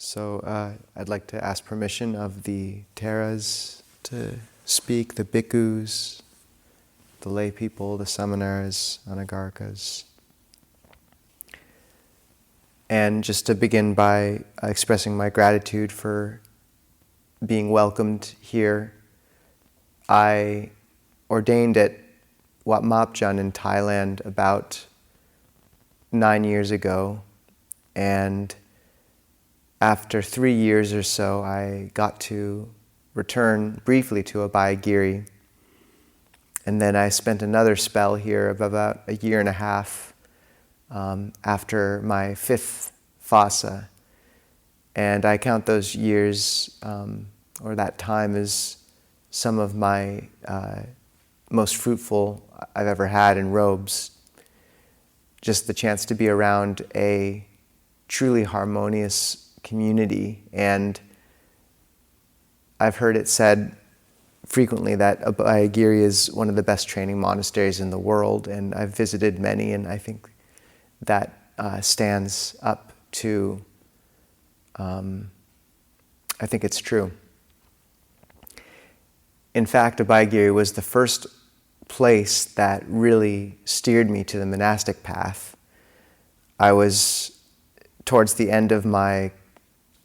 So I'd like to ask permission of the Teras to speak, the bhikkhus, the lay people, the samanas, anagarkas. And just to begin by expressing my gratitude for being welcomed here. I ordained at Wat Mapjan in Thailand about 9 years ago, and after 3 years or so, I got to return briefly to Abhayagiri, and then I spent another spell here of about a year and a half after my 5th phasa, and I count those years or that time as some of my most fruitful I've ever had in robes. Just the chance to be around a truly harmonious community. And I've heard it said frequently that Abhayagiri is one of the best training monasteries in the world, and I've visited many, and I think that stands up to, I think it's true. In fact, Abhayagiri was the first place that really steered me to the monastic path. I was towards the end of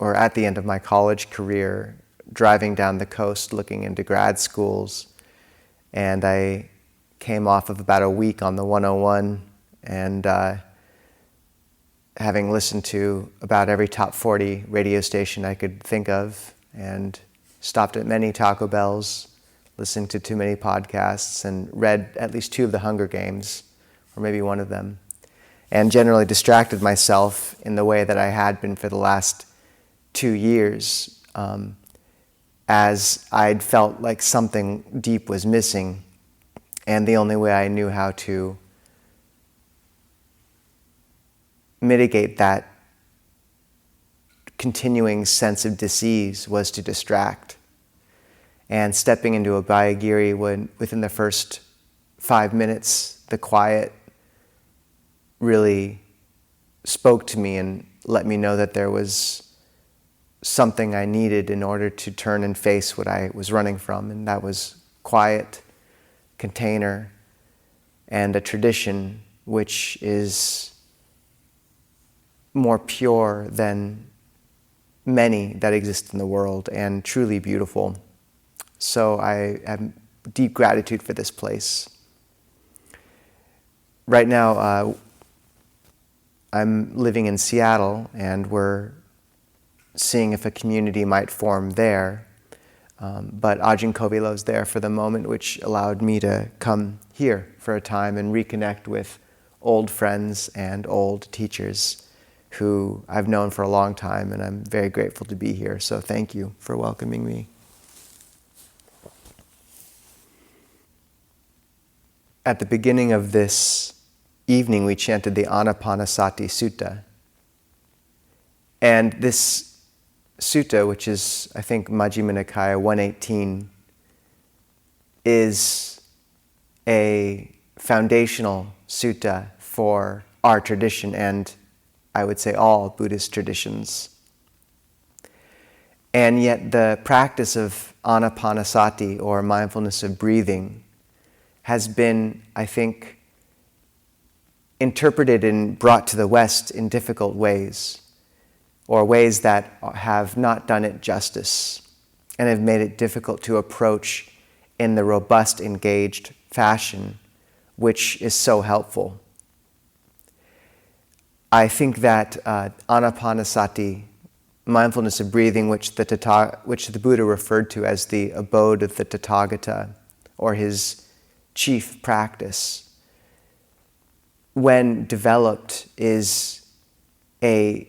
at the end of my college career, driving down the coast looking into grad schools, and I came off of about a week on the 101, and having listened to about every top 40 radio station I could think of, and stopped at many Taco Bells, listened to too many podcasts, and read at least 2 of the Hunger Games, or maybe one of them, and generally distracted myself in the way that I had been for the last 2 years, as I'd felt like something deep was missing, and the only way I knew how to mitigate that continuing sense of disease was to distract. And stepping into Abhayagiri, within the first 5 minutes, the quiet really spoke to me and let me know that there was something I needed in order to turn and face what I was running from, and that was quiet, container, and a tradition which is more pure than many that exist in the world and truly beautiful. So I have deep gratitude for this place. Right now, I'm living in Seattle, and we're seeing if a community might form there. But Ajahn Kovilo's there for the moment, which allowed me to come here for a time and reconnect with old friends and old teachers who I've known for a long time, and I'm very grateful to be here. So thank you for welcoming me. At the beginning of this evening, we chanted the Anapanasati Sutta. And this sutta, which is, I think, Majjhima Nikaya 118, is a foundational sutta for our tradition, and I would say all Buddhist traditions. And yet the practice of Anapanasati, or mindfulness of breathing, has been, I think, interpreted and brought to the West in difficult ways, or ways that have not done it justice and have made it difficult to approach in the robust, engaged fashion, which is so helpful. I think that Anapanasati, mindfulness of breathing, which the Buddha referred to as the abode of the Tathagata, or his chief practice, when developed, is a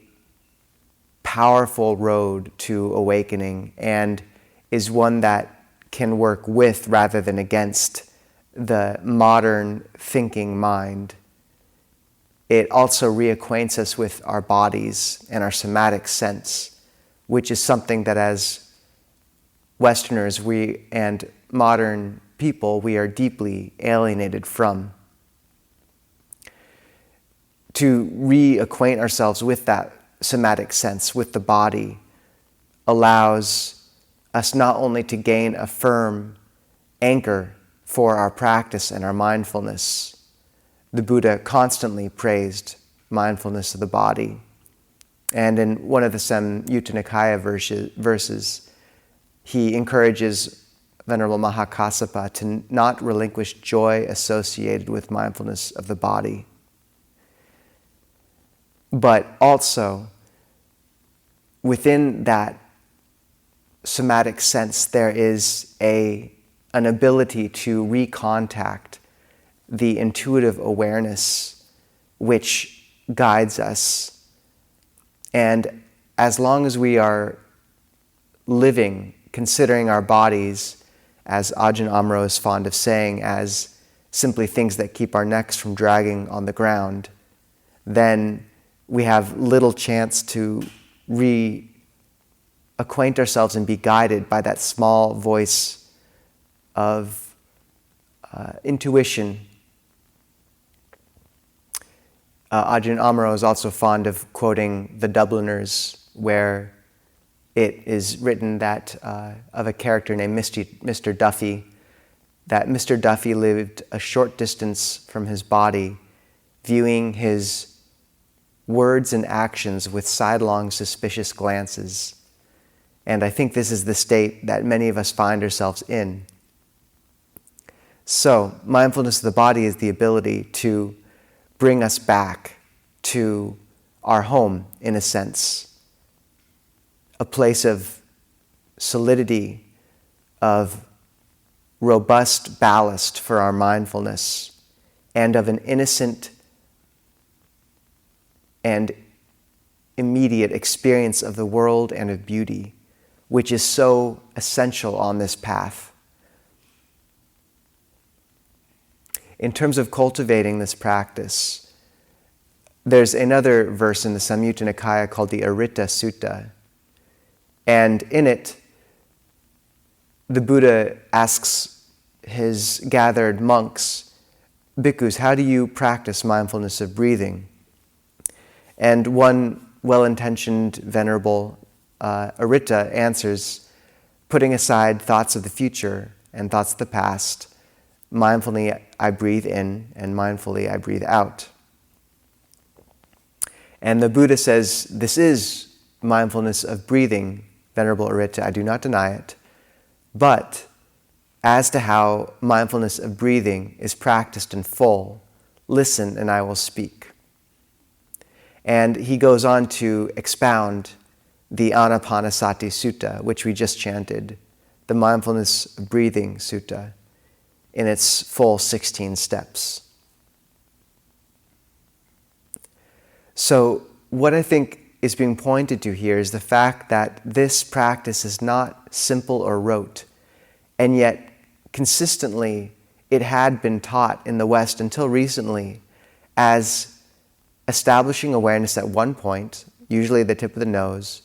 powerful road to awakening, and is one that can work with rather than against the modern thinking mind. It also reacquaints us with our bodies and our somatic sense, which is something that as Westerners and modern people, we are deeply alienated from. To reacquaint ourselves with that somatic sense with the body allows us not only to gain a firm anchor for our practice and our mindfulness. The Buddha constantly praised mindfulness of the body. And in one of the Samyutta Nikaya verses, he encourages Venerable Mahakassapa to not relinquish joy associated with mindfulness of the body. But also, within that somatic sense, there is an ability to recontact the intuitive awareness which guides us. And as long as we are living, considering our bodies, as Ajahn Amaro is fond of saying, as simply things that keep our necks from dragging on the ground, then we have little chance to reacquaint ourselves and be guided by that small voice of intuition. Ajahn Amaro is also fond of quoting the Dubliners, where it is written that of a character named Mr. Duffy, that Mr. Duffy lived a short distance from his body, viewing his words and actions with sidelong suspicious glances. And I think this is the state that many of us find ourselves in. So, mindfulness of the body is the ability to bring us back to our home, in a sense. A place of solidity, of robust ballast for our mindfulness, and of an innocent and immediate experience of the world and of beauty, which is so essential on this path. In terms of cultivating this practice, there's another verse in the Samyutta Nikaya called the Aritta Sutta. And in it, the Buddha asks his gathered monks, bhikkhus, how do you practice mindfulness of breathing? And one well-intentioned venerable Aritta answers, putting aside thoughts of the future and thoughts of the past, mindfully I breathe in and mindfully I breathe out. And the Buddha says, this is mindfulness of breathing, Venerable Aritta, I do not deny it. But as to how mindfulness of breathing is practiced in full, listen and I will speak. And he goes on to expound the Anapanasati Sutta, which we just chanted, the Mindfulness of Breathing Sutta, in its full 16 steps. So what I think is being pointed to here is the fact that this practice is not simple or rote, and yet consistently it had been taught in the West until recently as establishing awareness at one point, usually the tip of the nose,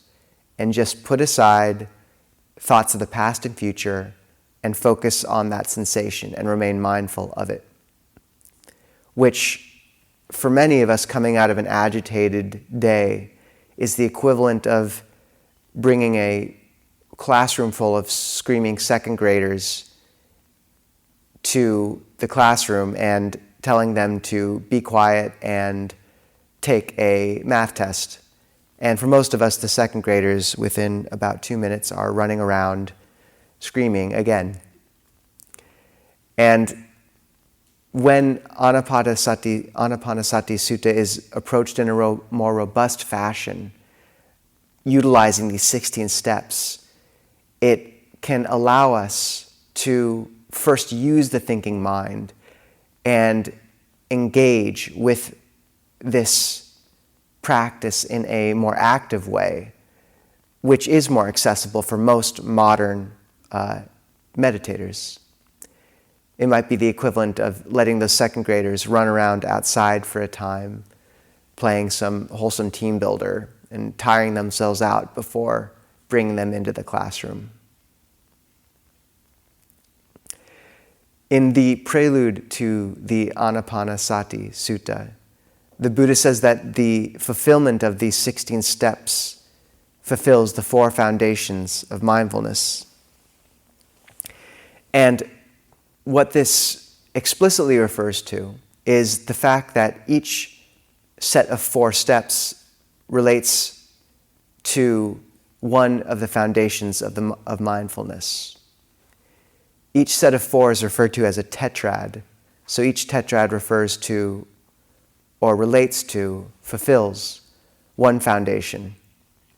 and just put aside thoughts of the past and future and focus on that sensation and remain mindful of it. Which, for many of us coming out of an agitated day, is the equivalent of bringing a classroom full of screaming second graders to the classroom and telling them to be quiet and take a math test. And for most of us, the second graders, within about 2 minutes, are running around screaming again. And when Anapanasati Sutta is approached in a more robust fashion, utilizing these 16 steps, it can allow us to first use the thinking mind and engage with this practice in a more active way, which is more accessible for most modern meditators. It might be the equivalent of letting those second graders run around outside for a time, playing some wholesome team builder and tiring themselves out before bringing them into the classroom. In the prelude to the Anapanasati Sutta, the Buddha says that the fulfillment of these 16 steps fulfills the 4 foundations of mindfulness. And what this explicitly refers to is the fact that each set of 4 steps relates to one of the foundations of mindfulness. Each set of 4 is referred to as a tetrad. So each tetrad refers to, or relates to, fulfills one foundation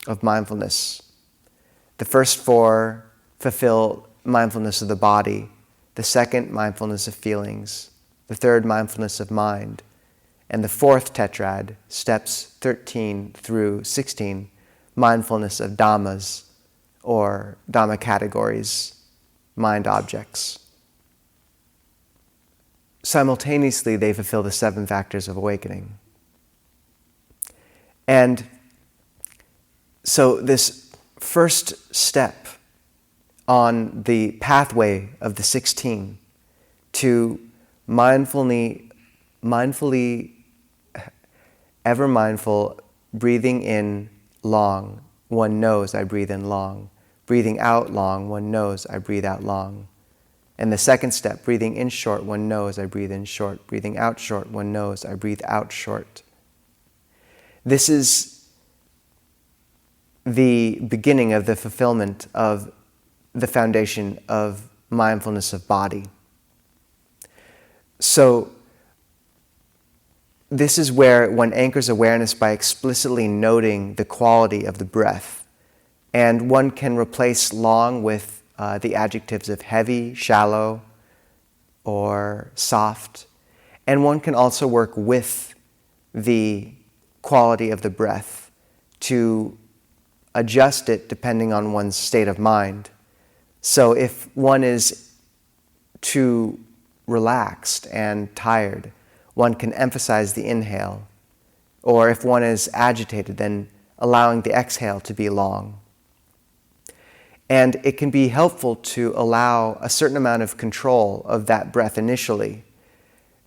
of mindfulness. The first 4 fulfill mindfulness of the body, the second, mindfulness of feelings, the third, mindfulness of mind, and the 4th tetrad, steps 13 through 16, mindfulness of dhammas, or dhamma categories, mind objects. Simultaneously, they fulfill the 7 factors of awakening. And so this first step on the pathway of the 16 to mindfully, ever mindful, breathing in long, one knows I breathe in long. Breathing out long, one knows I breathe out long. And the second step, breathing in short, one knows I breathe in short. Breathing out short, one knows I breathe out short. This is the beginning of the fulfillment of the foundation of mindfulness of body. So this is where one anchors awareness by explicitly noting the quality of the breath. And one can replace long with the adjectives of heavy, shallow, or soft. And one can also work with the quality of the breath to adjust it depending on one's state of mind. So if one is too relaxed and tired, one can emphasize the inhale. Or if one is agitated, then allowing the exhale to be long. And it can be helpful to allow a certain amount of control of that breath initially,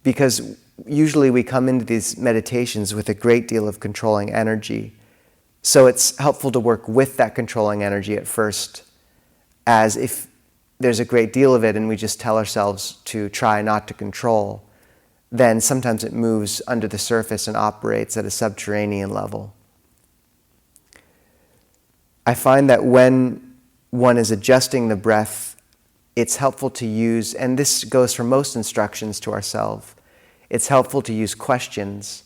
because usually we come into these meditations with a great deal of controlling energy. So it's helpful to work with that controlling energy at first, as if there's a great deal of it and we just tell ourselves to try not to control, then sometimes it moves under the surface and operates at a subterranean level. I find that when one is adjusting the breath, it's helpful to use, and this goes for most instructions to ourselves, it's helpful to use questions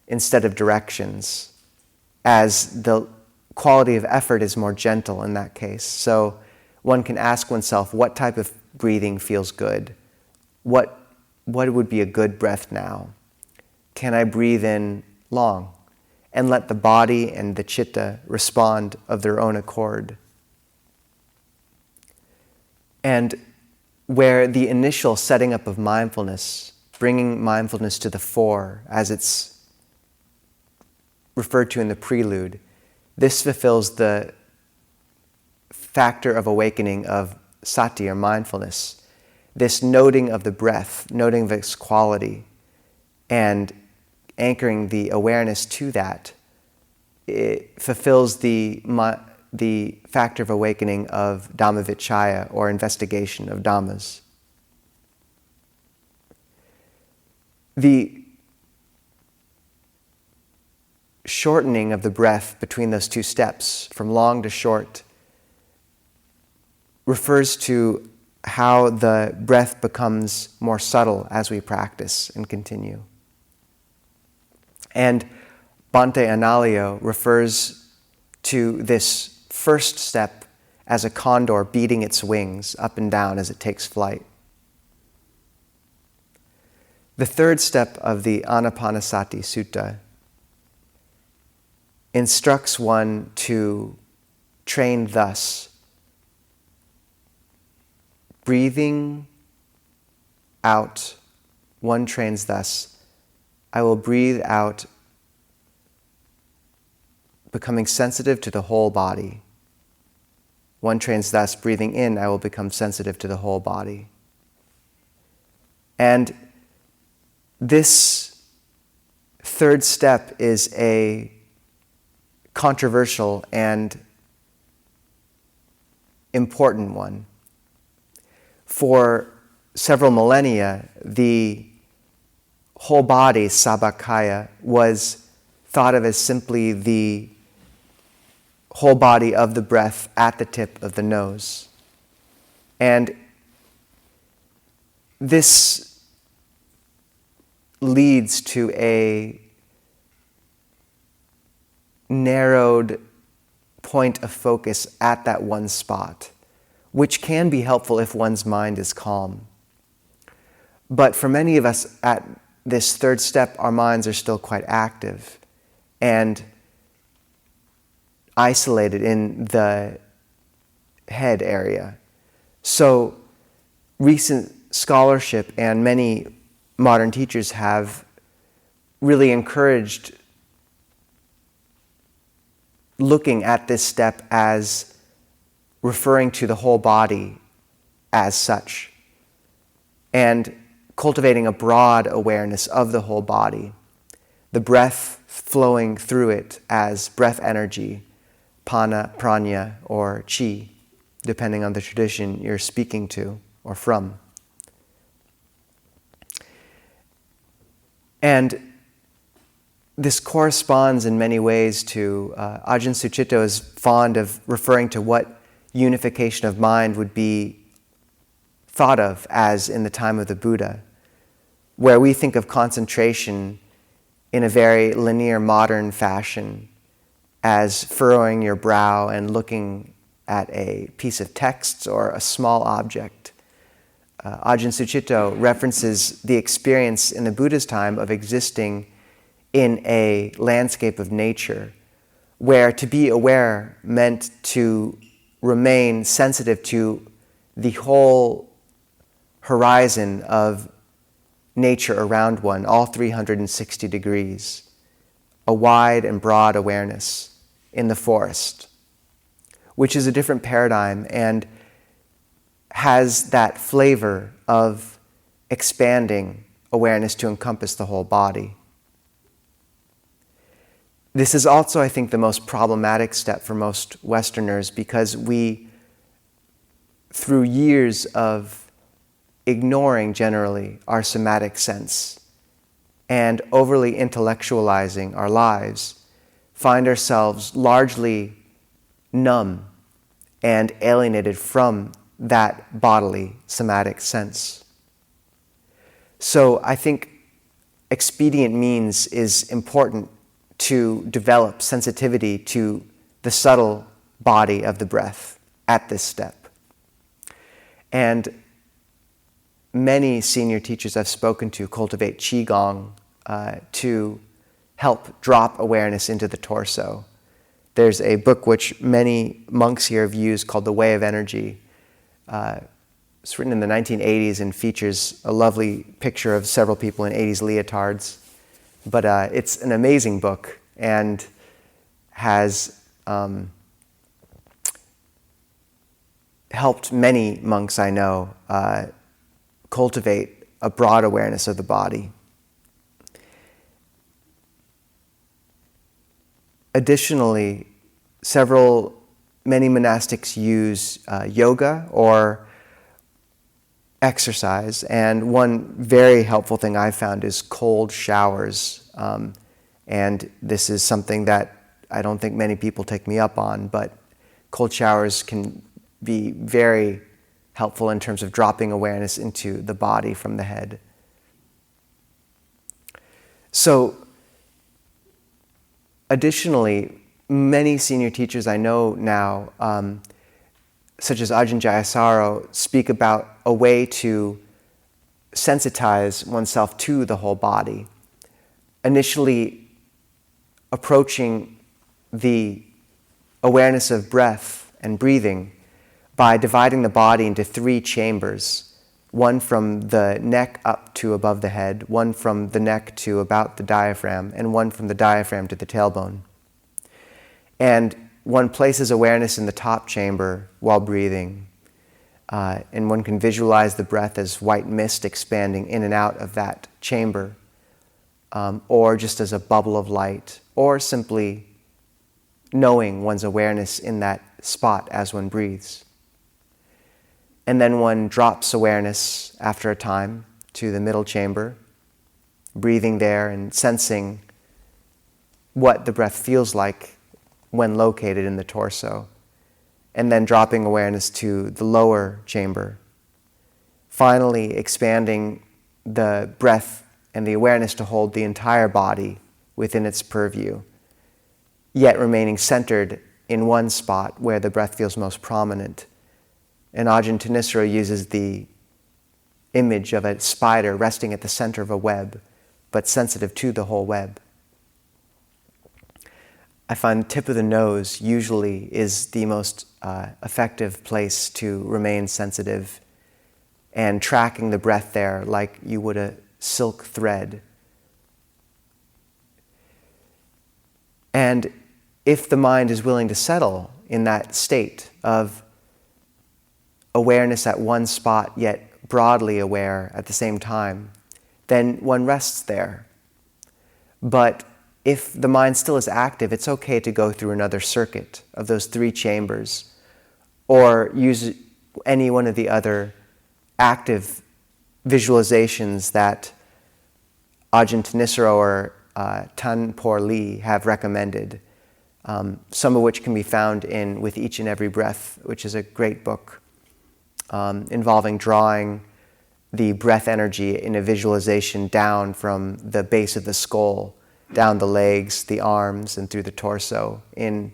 instead of directions, as the quality of effort is more gentle in that case. So one can ask oneself, what type of breathing feels good? What would be a good breath now? Can I breathe in long? And let the body and the citta respond of their own accord. And where the initial setting up of mindfulness, bringing mindfulness to the fore, as it's referred to in the prelude, this fulfills the factor of awakening of sati, or mindfulness. This noting of the breath, noting of its quality, and anchoring the awareness to that, it fulfills the factor of awakening of Dhammavichaya, or investigation of Dhammas. The shortening of the breath between those 2 steps, from long to short, refers to how the breath becomes more subtle as we practice and continue. And Bhante Analayo refers to this first step as a condor beating its wings up and down as it takes flight. The third step of the Anapanasati Sutta instructs one to train thus: breathing out, one trains thus, I will breathe out, becoming sensitive to the whole body. One trains thus, breathing in, I will become sensitive to the whole body. And this third step is a controversial and important one. For several millennia, the whole body, sabakaya, was thought of as simply the whole body of the breath at the tip of the nose. And this leads to a narrowed point of focus at that one spot, which can be helpful if one's mind is calm. But for many of us at this third step, our minds are still quite active and isolated in the head area. So recent scholarship and many modern teachers have really encouraged looking at this step as referring to the whole body as such, and cultivating a broad awareness of the whole body, the breath flowing through it as breath energy, pana, prana, or chi, depending on the tradition you're speaking to or from. And this corresponds in many ways to, Ajahn Sucitto is fond of referring to what unification of mind would be thought of as in the time of the Buddha, where we think of concentration in a very linear modern fashion as furrowing your brow and looking at a piece of text or a small object. Ajahn Sucitto references the experience in the Buddha's time of existing in a landscape of nature, where to be aware meant to remain sensitive to the whole horizon of nature around one, all 360 degrees, a wide and broad awareness in the forest, which is a different paradigm and has that flavor of expanding awareness to encompass the whole body. This is also, I think, the most problematic step for most Westerners, because we, through years of ignoring generally our somatic sense and overly intellectualizing our lives, find ourselves largely numb and alienated from that bodily somatic sense. So I think expedient means is important to develop sensitivity to the subtle body of the breath at this step. And many senior teachers I've spoken to cultivate Qigong to help drop awareness into the torso. There's a book which many monks here have used called The Way of Energy. It's written in the 1980s and features a lovely picture of several people in 80s leotards. But it's an amazing book and has helped many monks I know cultivate a broad awareness of the body. Additionally, many monastics use yoga or exercise, and one very helpful thing I've found is cold showers. And this is something that I don't think many people take me up on, but cold showers can be very helpful in terms of dropping awareness into the body from the head. So, additionally, many senior teachers I know now, such as Ajahn Jayasaro, speak about a way to sensitize oneself to the whole body. Initially, approaching the awareness of breath and breathing by dividing the body into 3 chambers, one from the neck up to above the head, one from the neck to about the diaphragm, and one from the diaphragm to the tailbone. And one places awareness in the top chamber while breathing, and one can visualize the breath as white mist expanding in and out of that chamber, or just as a bubble of light, or simply knowing one's awareness in that spot as one breathes. And then one drops awareness after a time to the middle chamber, breathing there and sensing what the breath feels like when located in the torso, and then dropping awareness to the lower chamber, finally expanding the breath and the awareness to hold the entire body within its purview, yet remaining centered in one spot where the breath feels most prominent. And Ajahn Thanissaro uses the image of a spider resting at the center of a web, but sensitive to the whole web. I find the tip of the nose usually is the most effective place to remain sensitive and tracking the breath there like you would a silk thread. And if the mind is willing to settle in that state of awareness at one spot, yet broadly aware at the same time, then one rests there. But if the mind still is active, it's okay to go through another circuit of those 3 chambers, or use any one of the other active visualizations that Ajahn Thanissaro or Tan Por Lee have recommended, some of which can be found in With Each and Every Breath, which is a great book involving drawing the breath energy in a visualization down from the base of the skull, down the legs, the arms, and through the torso in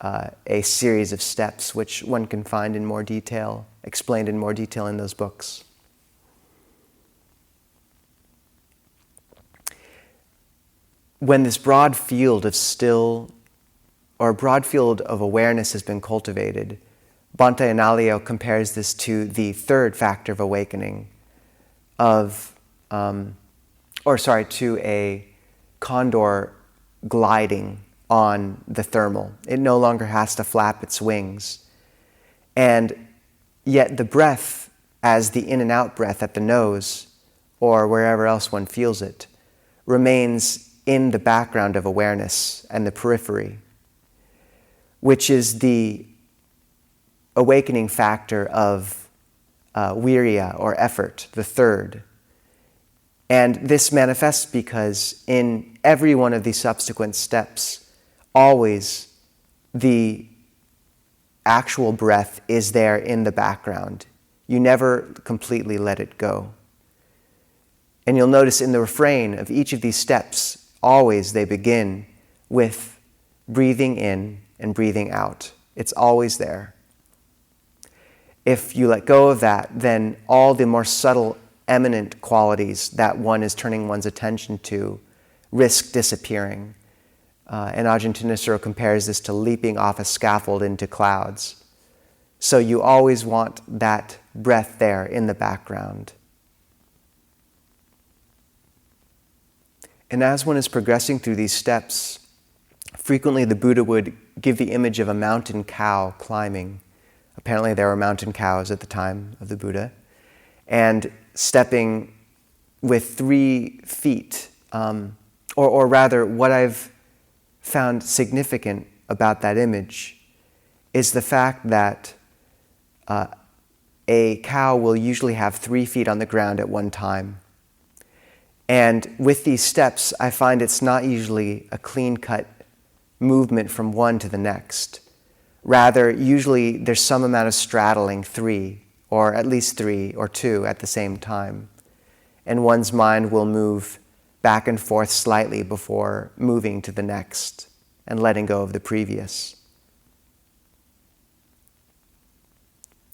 a series of steps, which one can find in more detail, explained in more detail in those books. When this broad field of broad field of awareness has been cultivated, Bhante Analayo compares this to the third factor of awakening to a condor gliding on the thermal. It no longer has to flap its wings. And yet the breath, as the in and out breath at the nose, or wherever else one feels it, remains in the background of awareness and the periphery, which is the awakening factor of virya, or effort, the third. And this manifests because in every one of these subsequent steps, always the actual breath is there in the background. You never completely let it go. And you'll notice in the refrain of each of these steps, always they begin with breathing in and breathing out. It's always there. If you let go of that, then all the more subtle, eminent qualities that one is turning one's attention to risk disappearing. And Ajahn Thanissaro compares this to leaping off a scaffold into clouds. So you always want that breath there in the background. And as one is progressing through these steps, frequently the Buddha would give the image of a mountain cow climbing. Apparently there were mountain cows at the time of the Buddha. And stepping with 3 feet, or rather what I've found significant about that image is the fact that a cow will usually have 3 feet on the ground at one time. And with these steps, I find it's not usually a clean-cut movement from one to the next. Rather, usually there's some amount of straddling 3, or at least 3 or 2 at the same time. And one's mind will move back and forth slightly before moving to the next and letting go of the previous.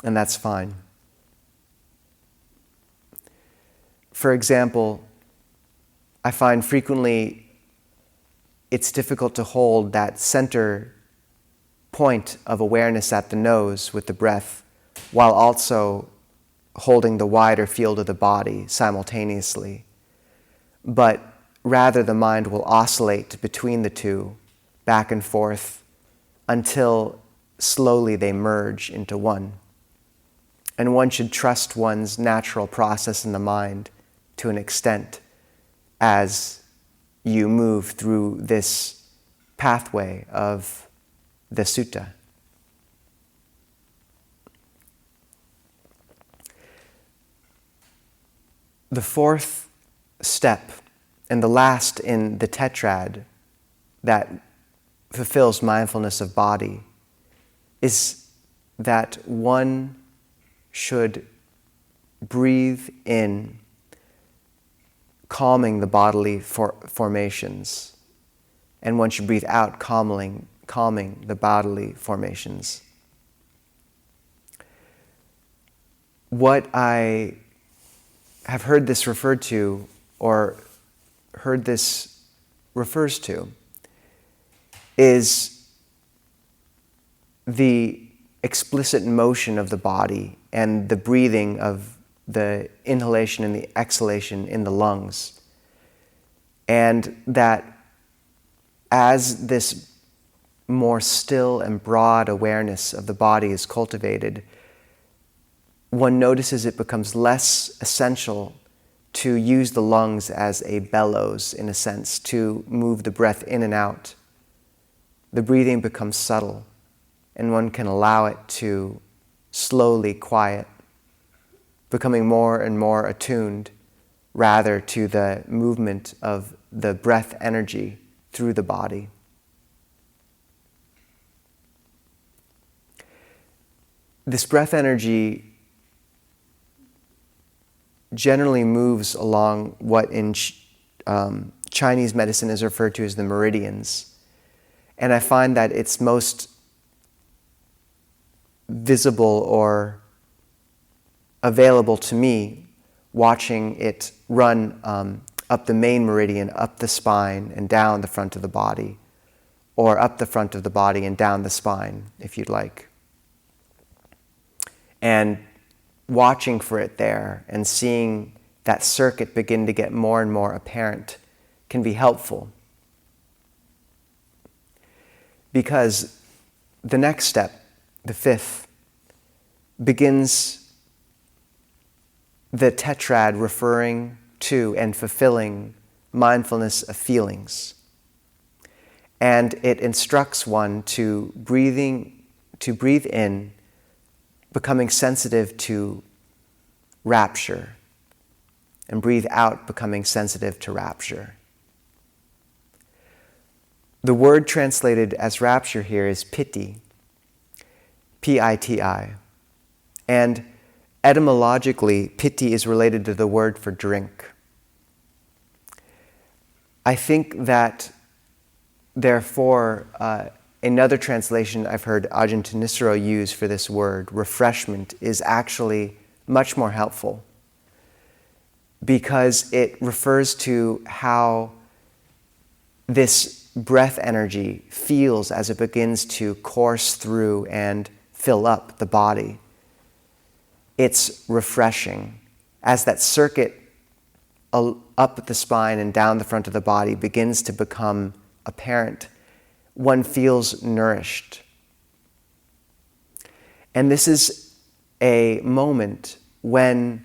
And that's fine. For example, I find frequently it's difficult to hold that center point of awareness at the nose with the breath while also holding the wider field of the body simultaneously. But rather the mind will oscillate between the two, back and forth, until slowly they merge into one. And one should trust one's natural process in the mind to an extent as you move through this pathway of the sutta. The fourth step, and the last in the tetrad that fulfills mindfulness of body, is that one should breathe in, calming the bodily formations, and one should breathe out, calming the bodily formations. What I have heard this referred to, or heard this refers to, is the explicit motion of the body and the breathing of the inhalation and the exhalation in the lungs. And that as this more still and broad awareness of the body is cultivated, one notices it becomes less essential to use the lungs as a bellows, in a sense, to move the breath in and out. The breathing becomes subtle, and one can allow it to slowly quiet, becoming more and more attuned rather to the movement of the breath energy through the body. This breath energy generally moves along what in Chinese medicine is referred to as the meridians. And I find that it's most visible or available to me watching it run up the main meridian, up the spine and down the front of the body, or up the front of the body and down the spine, if you'd like. And watching for it there and seeing that circuit begin to get more and more apparent can be helpful. Because the next step, the fifth, begins the tetrad referring to and fulfilling mindfulness of feelings. And it instructs one to breathe in, becoming sensitive to rapture, and breathe out, becoming sensitive to rapture. The word translated as rapture here is piti, P-I-T-I. And etymologically, piti is related to the word for drink. I think that, therefore, another translation I've heard Ajahn Nisabho use for this word, refreshment, is actually much more helpful, because it refers to how this breath energy feels as it begins to course through and fill up the body. It's refreshing. As that circuit up the spine and down the front of the body begins to become apparent, one feels nourished. And this is a moment when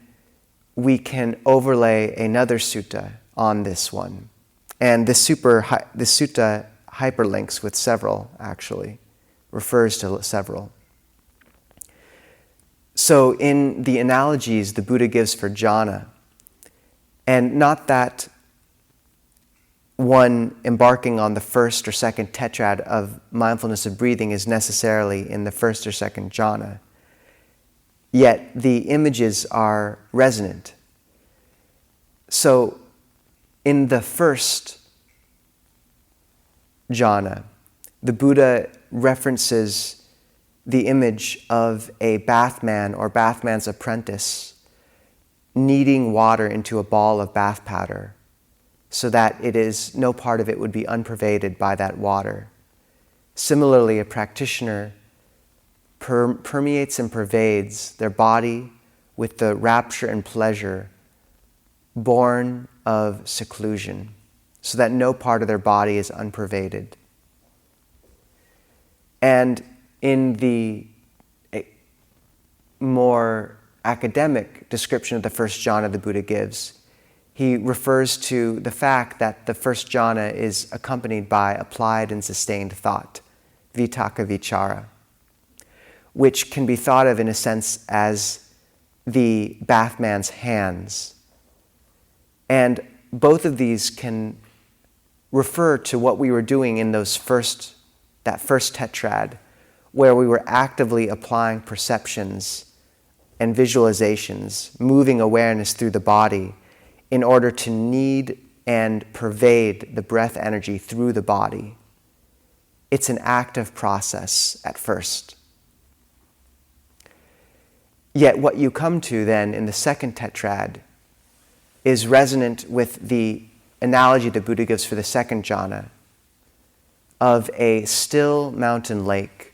we can overlay another sutta on this one. And this sutta hyperlinks with several, actually, refers to several. So in the analogies the Buddha gives for jhana, and not that one embarking on the first or second tetrad of mindfulness of breathing is necessarily in the first or second jhana, yet the images are resonant. So in the first jhana, the Buddha references the image of a bathman or bathman's apprentice kneading water into a ball of bath powder so that no part of it would be unpervaded by that water. Similarly, a practitioner permeates and pervades their body with the rapture and pleasure born of seclusion, so that no part of their body is unpervaded. And in the more academic description of the first jhana the Buddha gives, he refers to the fact that the first jhana is accompanied by applied and sustained thought, vitakka vichara, which can be thought of in a sense as the bathman's hands. And both of these can refer to what we were doing in that first tetrad, where we were actively applying perceptions and visualizations, moving awareness through the body in order to knead and pervade the breath energy through the body. It's an active process at first. Yet what you come to then in the second tetrad is resonant with the analogy the Buddha gives for the second jhana of a still mountain lake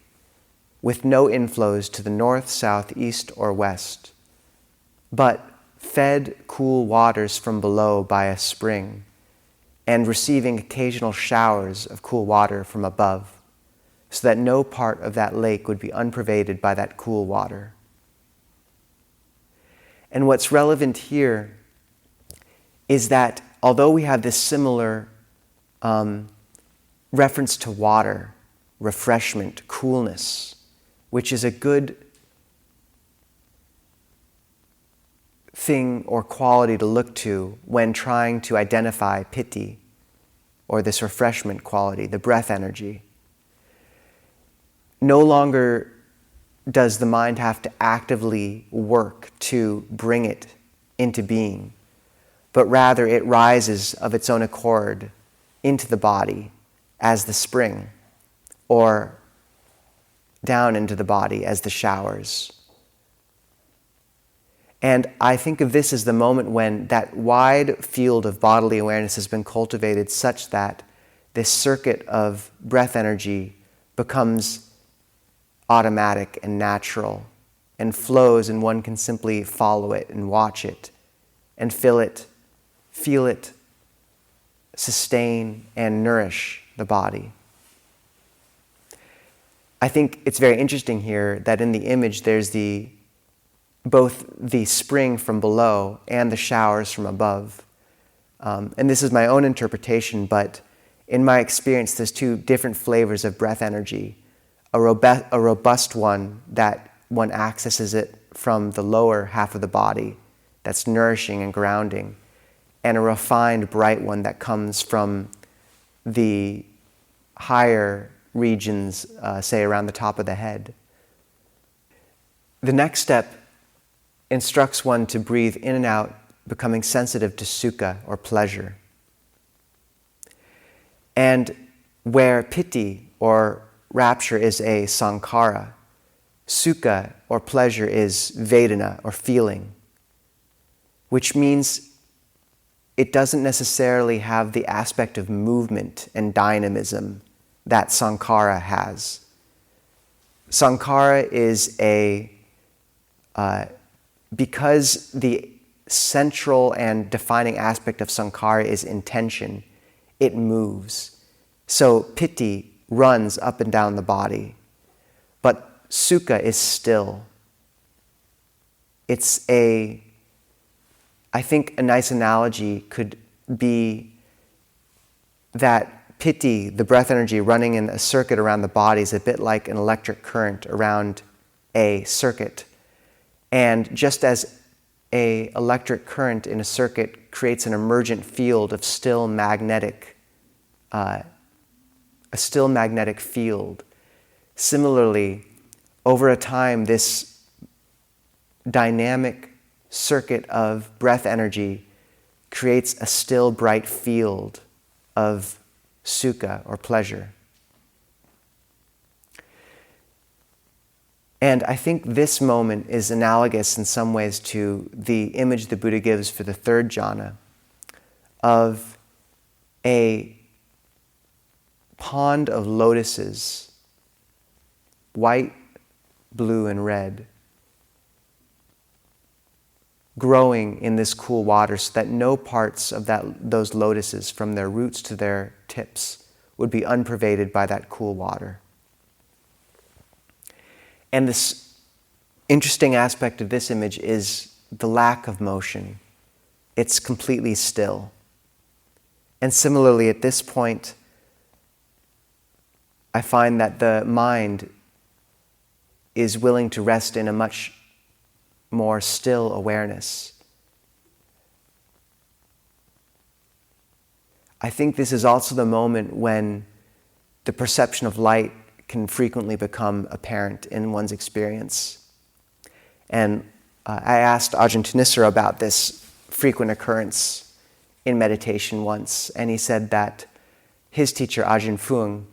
with no inflows to the north, south, east, or west, but fed cool waters from below by a spring and receiving occasional showers of cool water from above, so that no part of that lake would be unpervaded by that cool water. And what's relevant here is that although we have this similar reference to water, refreshment, coolness, which is a good thing or quality to look to when trying to identify piti, or this refreshment quality, the breath energy. No longer does the mind have to actively work to bring it into being, but rather it rises of its own accord into the body as the spring, or down into the body as the showers. And I think of this as the moment when that wide field of bodily awareness has been cultivated such that this circuit of breath energy becomes automatic and natural and flows, and one can simply follow it and watch it and feel it, sustain and nourish the body. I think it's very interesting here that in the image there's both the spring from below and the showers from above. And this is my own interpretation, but in my experience there's two different flavors of breath energy. A robust one that one accesses it from the lower half of the body, that's nourishing and grounding, and a refined, bright one that comes from the higher regions, say around the top of the head. The next step instructs one to breathe in and out, becoming sensitive to sukha, or pleasure. And where piti, or rapture, is a sankhara, sukha, or pleasure, is vedana, or feeling, which means it doesn't necessarily have the aspect of movement and dynamism that sankhara has. Sankhara is because the central and defining aspect of sankhara is intention, it moves. So piti runs up and down the body, but sukha is still. I think a nice analogy could be that piti, the breath energy running in a circuit around the body, is a bit like an electric current around a circuit. And just as an electric current in a circuit creates an emergent field of a still magnetic field, similarly, over a time, this dynamic circuit of breath energy creates a still bright field of sukha, or pleasure. And I think this moment is analogous in some ways to the image the Buddha gives for the third jhana of a pond of lotuses, white, blue, and red, growing in this cool water so that no parts of those lotuses, from their roots to their tips, would be unpervaded by that cool water. And this interesting aspect of this image is the lack of motion. it's completely still. And similarly, at this point, I find that the mind is willing to rest in a much more still awareness. I think this is also the moment when the perception of light can frequently become apparent in one's experience. And I asked Ajahn Thanissaro about this frequent occurrence in meditation once, and he said that his teacher, Ajahn Fuang,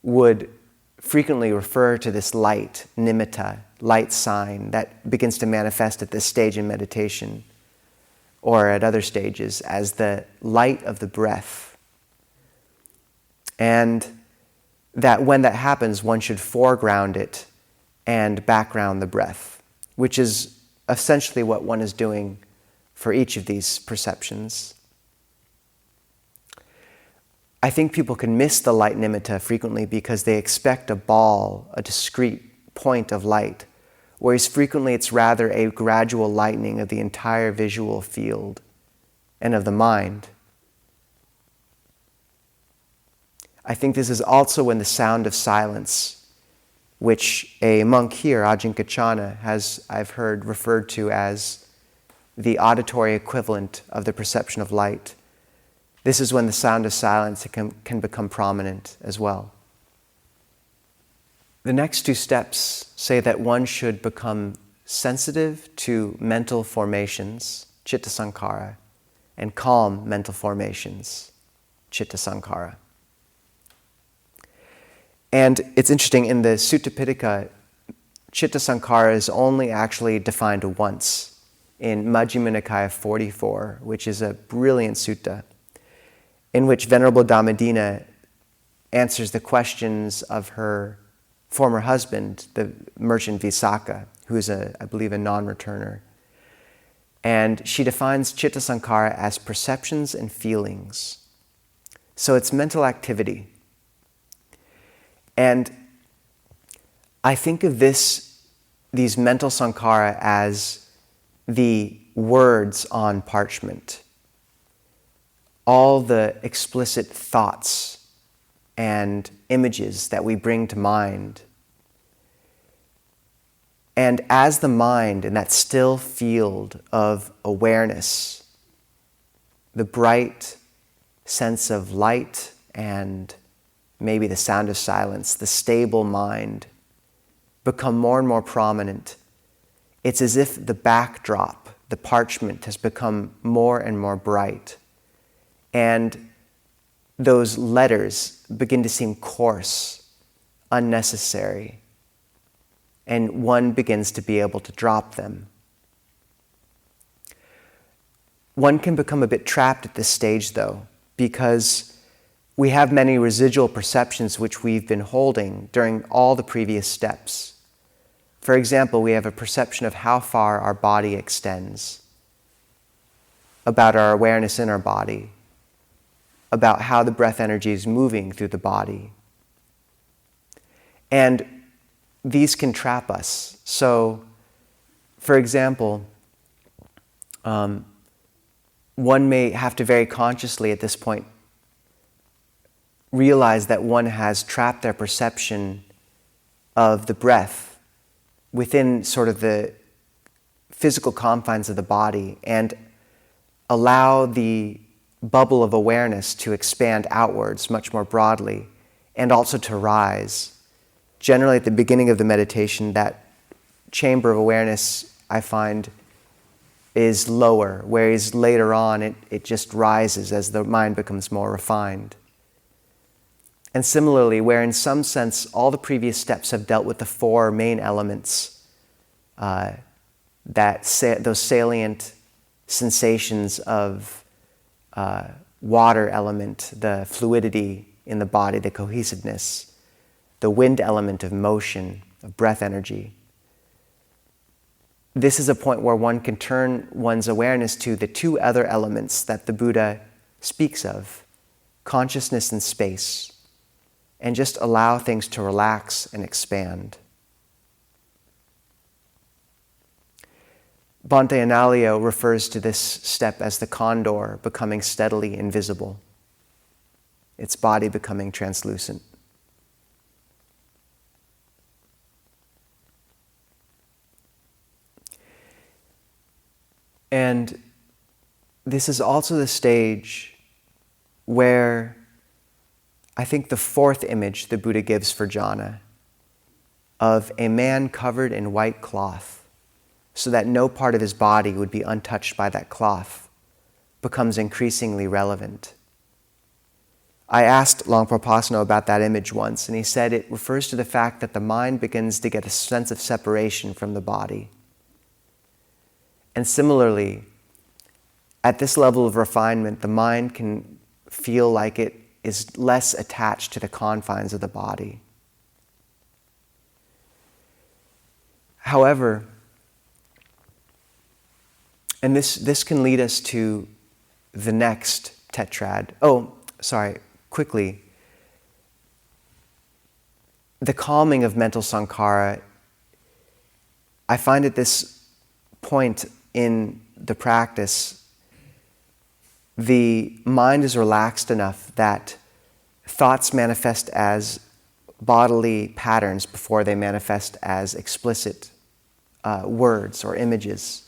would frequently refer to this light, nimitta, light sign, that begins to manifest at this stage in meditation, or at other stages, as the light of the breath. And that when that happens, one should foreground it and background the breath, which is essentially what one is doing for each of these perceptions. I think people can miss the light nimitta frequently because they expect a ball, a discrete point of light, whereas frequently it's rather a gradual lightening of the entire visual field and of the mind. I think this is also in the sound of silence, which a monk here, Ajahn Kachana, has, I've heard, referred to as the auditory equivalent of the perception of light. This is when the sound of silence can become prominent as well. The next two steps say that one should become sensitive to mental formations, citta sankhara, and calm mental formations, citta sankhara. And it's interesting, in the Sutta Pitaka, citta sankhara is only actually defined once in Majjhima Nikaya 44, which is a brilliant sutta, in which Venerable Dhammadina answers the questions of her former husband, the merchant Visakha, who is, I believe, a non-returner. And she defines citta sankhara as perceptions and feelings. So it's mental activity. And I think of these mental sankhara as the words on parchment, all the explicit thoughts and images that we bring to mind. And as the mind, in that still field of awareness, the bright sense of light and maybe the sound of silence, the stable mind, become more and more prominent, it's as if the backdrop, the parchment, has become more and more bright. And those letters begin to seem coarse, unnecessary, and one begins to be able to drop them. One can become a bit trapped at this stage, though, because we have many residual perceptions which we've been holding during all the previous steps. For example, we have a perception of how far our body extends, about our awareness in our body, about how the breath energy is moving through the body. And these can trap us. So, for example, one may have to very consciously at this point realize that one has trapped their perception of the breath within sort of the physical confines of the body and allow the bubble of awareness to expand outwards much more broadly and also to rise. Generally, at the beginning of the meditation, that chamber of awareness, I find, is lower, whereas later on it just rises as the mind becomes more refined. And similarly, where in some sense all the previous steps have dealt with the four main elements, those salient sensations of water element, the fluidity in the body, the cohesiveness, the wind element of motion, of breath energy. This is a point where one can turn one's awareness to the two other elements that the Buddha speaks of, consciousness and space, and just allow things to relax and expand. Bhante Analayo refers to this step as the condor becoming steadily invisible, its body becoming translucent. And this is also the stage where I think the fourth image the Buddha gives for jhana, of a man covered in white cloth, so that no part of his body would be untouched by that cloth, becomes increasingly relevant. I asked Longpo Pasno about that image once, and he said it refers to the fact that the mind begins to get a sense of separation from the body. And similarly, at this level of refinement, the mind can feel like it is less attached to the confines of the body. However, and this can lead us to the next tetrad. Quickly. The calming of mental sankhara, I find at this point in the practice, the mind is relaxed enough that thoughts manifest as bodily patterns before they manifest as explicit words or images.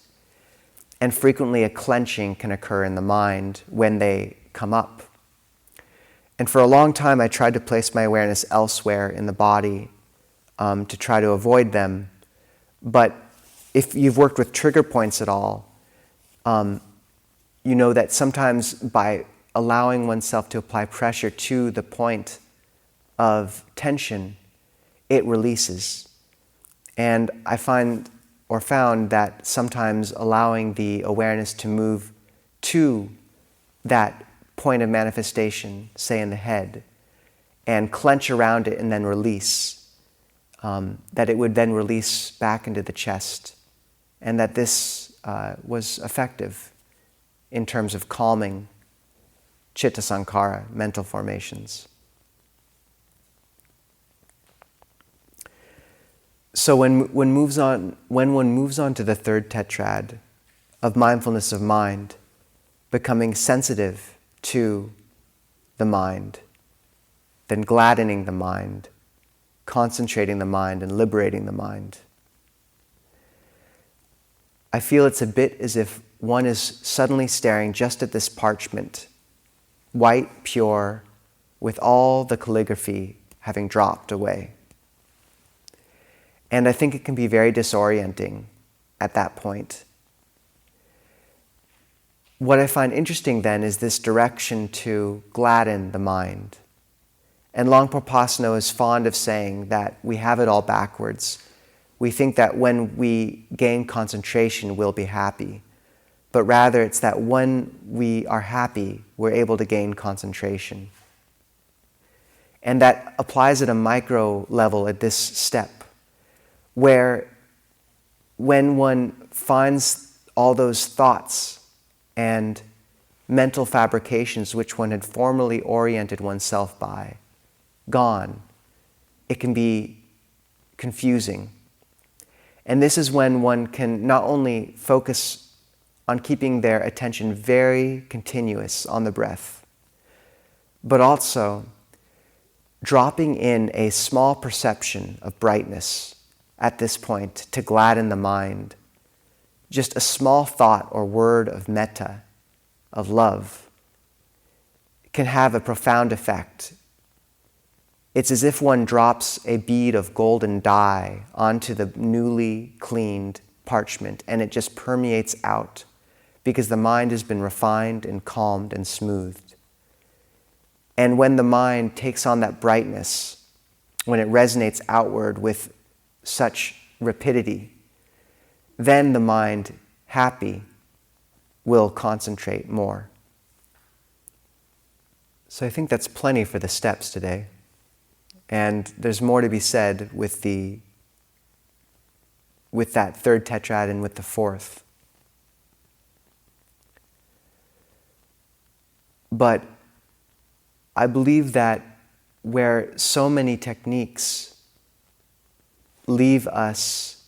And frequently a clenching can occur in the mind when they come up. And for a long time I tried to place my awareness elsewhere in the body to try to avoid them. But if you've worked with trigger points at all, you know that sometimes by allowing oneself to apply pressure to the point of tension, it releases. And I found that sometimes allowing the awareness to move to that point of manifestation, say in the head, and clench around it and then release, that it would then release back into the chest, and that this was effective in terms of calming citta sankhara, mental formations. So when one moves on to the third tetrad of mindfulness of mind, becoming sensitive to the mind, then gladdening the mind, concentrating the mind, and liberating the mind, I feel it's a bit as if one is suddenly staring just at this parchment, white, pure, with all the calligraphy having dropped away. And I think it can be very disorienting at that point. What I find interesting then is this direction to gladden the mind. And Longpo Pasno is fond of saying that we have it all backwards. We think that when we gain concentration, we'll be happy. But rather, it's that when we are happy, we're able to gain concentration. And that applies at a micro level at this step, where when one finds all those thoughts and mental fabrications which one had formerly oriented oneself by gone, it can be confusing. And this is when one can not only focus on keeping their attention very continuous on the breath, but also dropping in a small perception of brightness at this point to gladden the mind. Just a small thought or word of metta, of love, can have a profound effect. It's as if one drops a bead of golden dye onto the newly cleaned parchment and it just permeates out because the mind has been refined and calmed and smoothed. And when the mind takes on that brightness, when it resonates outward with such rapidity, then the mind, happy, will concentrate more. So I think that's plenty for the steps today. And there's more to be said with that third tetrad and with the fourth. But I believe that where so many techniques leave us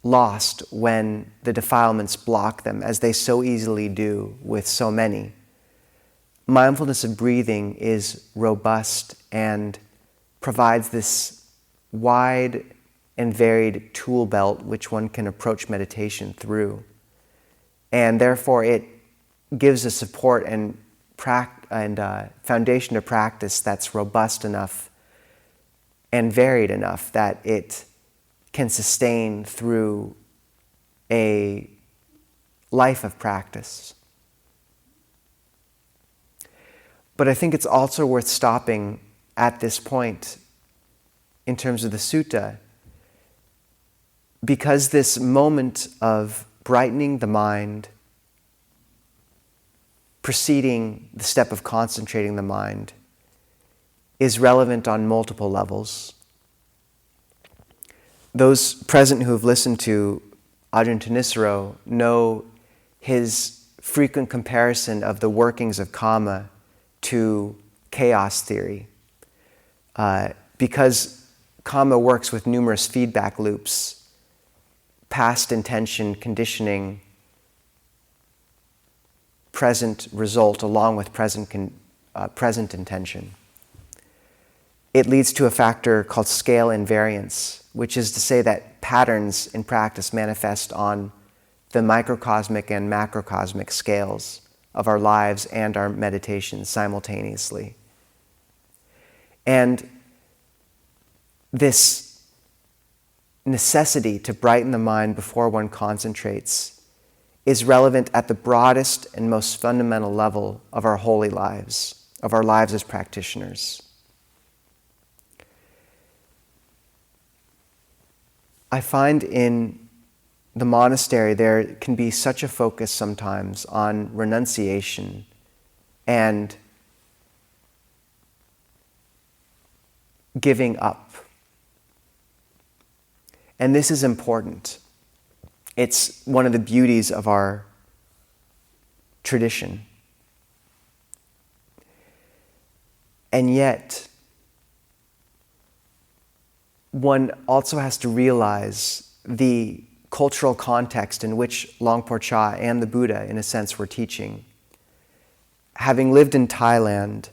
lost when the defilements block them, as they so easily do with so many. Mindfulness of breathing is robust and provides this wide and varied tool belt which one can approach meditation through. And therefore it gives a support and foundation to practice that's robust enough and varied enough that it can sustain through a life of practice. But I think it's also worth stopping at this point in terms of the sutta, because this moment of brightening the mind, preceding the step of concentrating the mind, is relevant on multiple levels. Those present who have listened to Ajahn Nisabho know his frequent comparison of the workings of karma to chaos theory. Because karma works with numerous feedback loops, past intention, conditioning, present result along with present intention. It leads to a factor called scale invariance, which is to say that patterns in practice manifest on the microcosmic and macrocosmic scales of our lives and our meditations simultaneously. And this necessity to brighten the mind before one concentrates is relevant at the broadest and most fundamental level of our holy lives, of our lives as practitioners. I find in the monastery there can be such a focus sometimes on renunciation and giving up. And this is important. It's one of the beauties of our tradition. And yet, one also has to realize the cultural context in which Longpo Cha and the Buddha, in a sense, were teaching. Having lived in Thailand,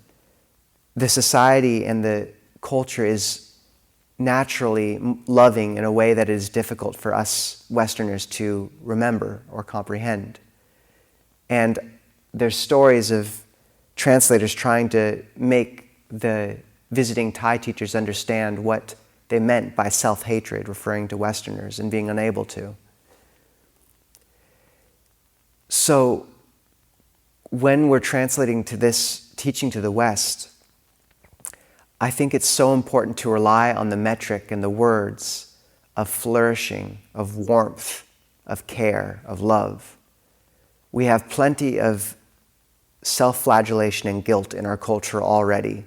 the society and the culture is naturally loving in a way that is difficult for us Westerners to remember or comprehend. And there's stories of translators trying to make the visiting Thai teachers understand what they meant by self-hatred, referring to Westerners, and being unable to. So when we're translating to this teaching to the West, I think it's so important to rely on the metric and the words of flourishing, of warmth, of care, of love. We have plenty of self-flagellation and guilt in our culture already,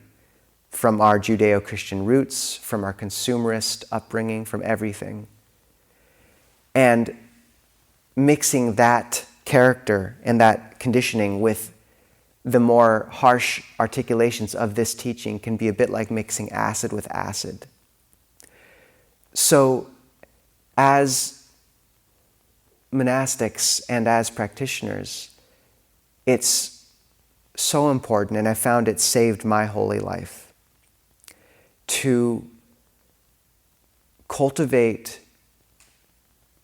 from our Judeo-Christian roots, from our consumerist upbringing, from everything. And mixing that character and that conditioning with the more harsh articulations of this teaching can be a bit like mixing acid with acid. So, as monastics and as practitioners, it's so important, and I found it saved my holy life, to cultivate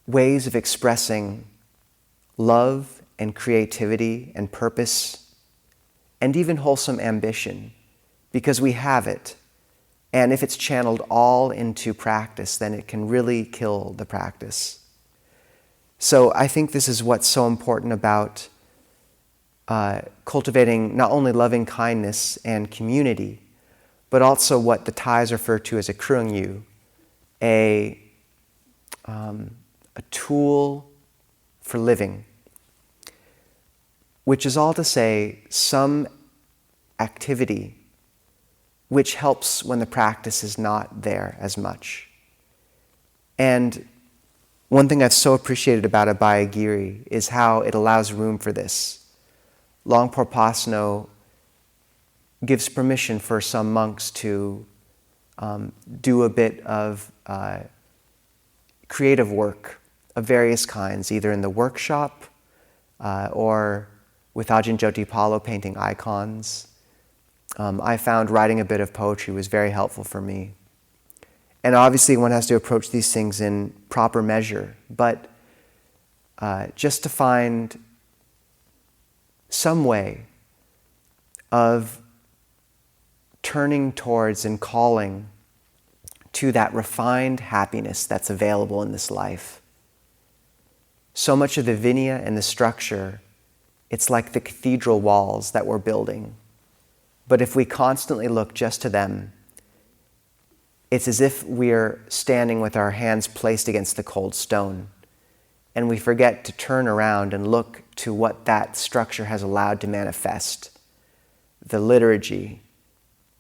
ways of expressing love and creativity and purpose and even wholesome ambition, because we have it. And if it's channeled all into practice, then it can really kill the practice. So I think this is what's so important about cultivating not only loving kindness and community, but also what the Thais refer to as a krungyu, a tool for living, which is all to say some activity which helps when the practice is not there as much. And one thing I've so appreciated about Abhayagiri is how it allows room for this. Longpo Pasno gives permission for some monks to do a bit of creative work of various kinds, either in the workshop or with Ajahn Jyotipalo painting icons. I found writing a bit of poetry was very helpful for me. And obviously one has to approach these things in proper measure, but just to find some way of turning towards and calling to that refined happiness that's available in this life. So much of the Vinaya and the structure, it's like the cathedral walls that we're building. But if we constantly look just to them, it's as if we're standing with our hands placed against the cold stone, and we forget to turn around and look to what that structure has allowed to manifest. The liturgy,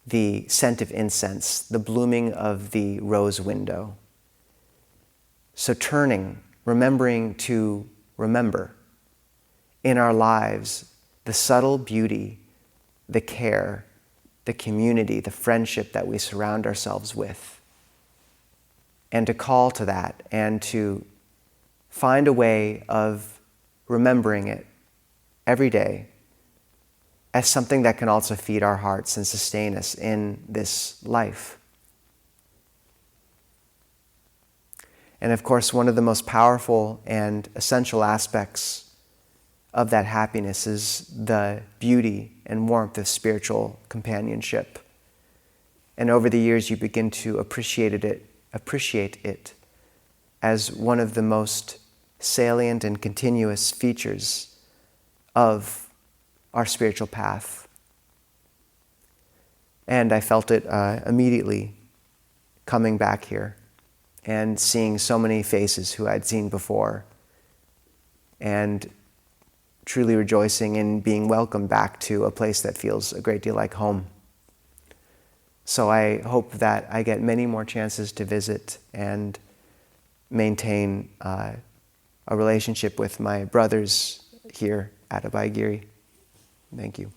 the scent of incense, the blooming of the rose window. So turning, remembering to remember in our lives the subtle beauty, the care, the community, the friendship that we surround ourselves with. And to call to that and to find a way of remembering it every day as something that can also feed our hearts and sustain us in this life. And of course, one of the most powerful and essential aspects of that happiness is the beauty and warmth of spiritual companionship. And over the years, you begin to appreciate it as one of the most salient and continuous features of our spiritual path. And I felt it immediately coming back here and seeing so many faces who I'd seen before, and truly rejoicing in being welcomed back to a place that feels a great deal like home. So I hope that I get many more chances to visit and maintain a relationship with my brothers here at Abhayagiri. Thank you.